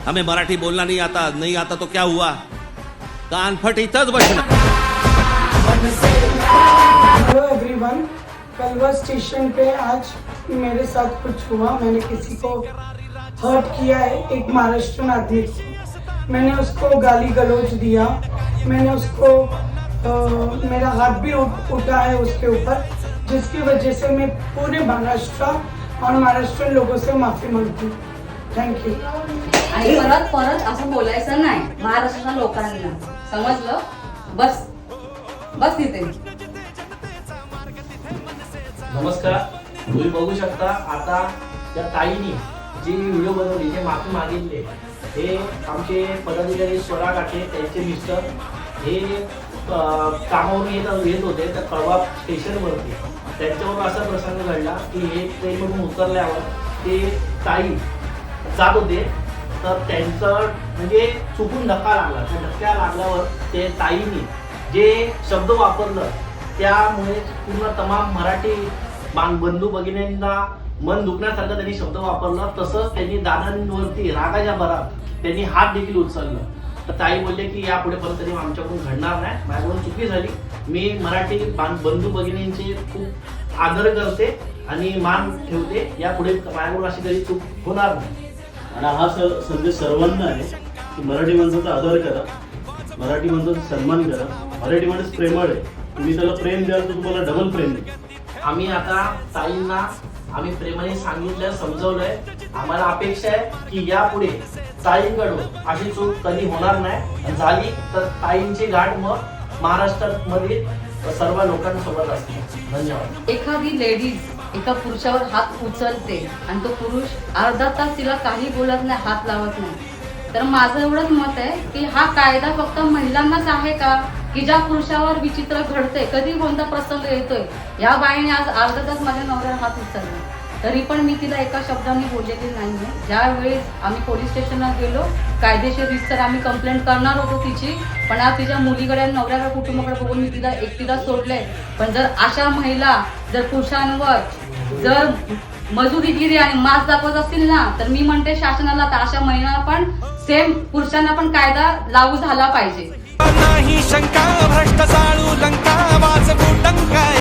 हमें मराठी बोलना नहीं आता तो क्या हुआ, कान फट इथंच बसना। हेलो एवरीवन, कलवा स्टेशन पे आज मेरे साथ कुछ हुआ। मैंने किसी को हर्ट किया है, एक महाराष्ट्रन आदमी को। मैंने उसको गाली गलौज दिया, मैंने उसको मेरा हाथ भी उठा है उसके ऊपर, जिसकी वजह से मैं पूरे महाराष्ट्र और महाराष्ट्र लोगों से माफी मांगती हूँ। Thank you. आणि परत परत असं बोलायचं नाही महाराष्ट्राच्या लोकांना, समजलं? बस बस तिथे। नमस्कार, तुम्ही बघू शकता आता त्या ताईनी जी व्हिडिओ बनवली, जे माफी मागितली, हे आमचे पदाधिकारी स्वरा काटे त्यांचे मिस्टर हे कामावरून येत होते त्या कळवा स्टेशनवरती। त्यांच्यावर असा प्रसंग घडला की हे ट्रेनमधून उतरल्यावर ते ताई जात होते, तर त्यांचं म्हणजे चुकून धक्का लागला। त्या धक्का लागल्यावर ते ताईनी जे शब्द वापरलं त्यामुळे पूर्ण तमाम मराठी बंधू भगिनींना मन दुखण्यासारखं त्यांनी शब्द वापरलं। तसंच त्यांनी दादांवरती रागाच्या भरात त्यांनी हात देखील उचललं। तर ताई बोलले की यापुढे परत तरी आमच्याकडून घडणार नाही, माझ्याकडून चुकी झाली, मी मराठी बंधू भगिनींचे खूप आदर करते आणि मान ठेवते, यापुढे माझ्याकडून अशी कधी चूक होणार नाही। आणि हा संदेश सर्वांना आहे की मराठी माणसाचा आदर करा, मराठी माणसाचा सन्मान करा। मराठी माणूस प्रेमळ आहे, तुम्ही त्याला प्रेम द्याल तर तुम्हाला डबल प्रेम देईल। आम्ही आता ताईंना आम्ही प्रेमाने सांगितलं, समजवलंय। आम्हाला अपेक्षा आहे की यापुढे ताईंकडून अशी चूक कधी होणार नाही, झाली तर ताईंची गाठ मग महाराष्ट्रामध्ये सर्व लोकांसोबत असते। धन्यवाद। एखादी लेडीज एका पुरुषावर हात उचलते आणि तो पुरुष अर्धा तास तिला काही बोलत नाही, हात लावत नाही, तर माझं एवढंच मत आहे की हा कायदा फक्त महिलांनाच आहे का, की ज्या पुरुषावर विचित्र घडते, कधी कोणता प्रसंग येतोय। या बाईने आज अर्धा तास माझ्या नवऱ्यावर हात उचलला, तरी पण मी तिला एका शब्दाने बोललेली नाहीये। ज्यावेळेस आम्ही पोलीस स्टेशनला गेलो, कायदेशीर रितसर आम्ही कंप्लेंट करणार होतो तिची, पण आज तिच्या मुलीकडे आणि नवऱ्याकडे कुटुंबाकडे बघून मी तिला एकटीला सोडलंय। पण जर अशा महिला जर पुरुषांवर जर मजुरीगिरी आणि मास दाखवत असतील ना, तर मी म्हणते शासनाला तर अशा महिलांना पण सेम पुरुषांना पण कायदा लागू झाला पाहिजे। नाही शंका भ्रष्ट चाळू लंका वाजवू डंका।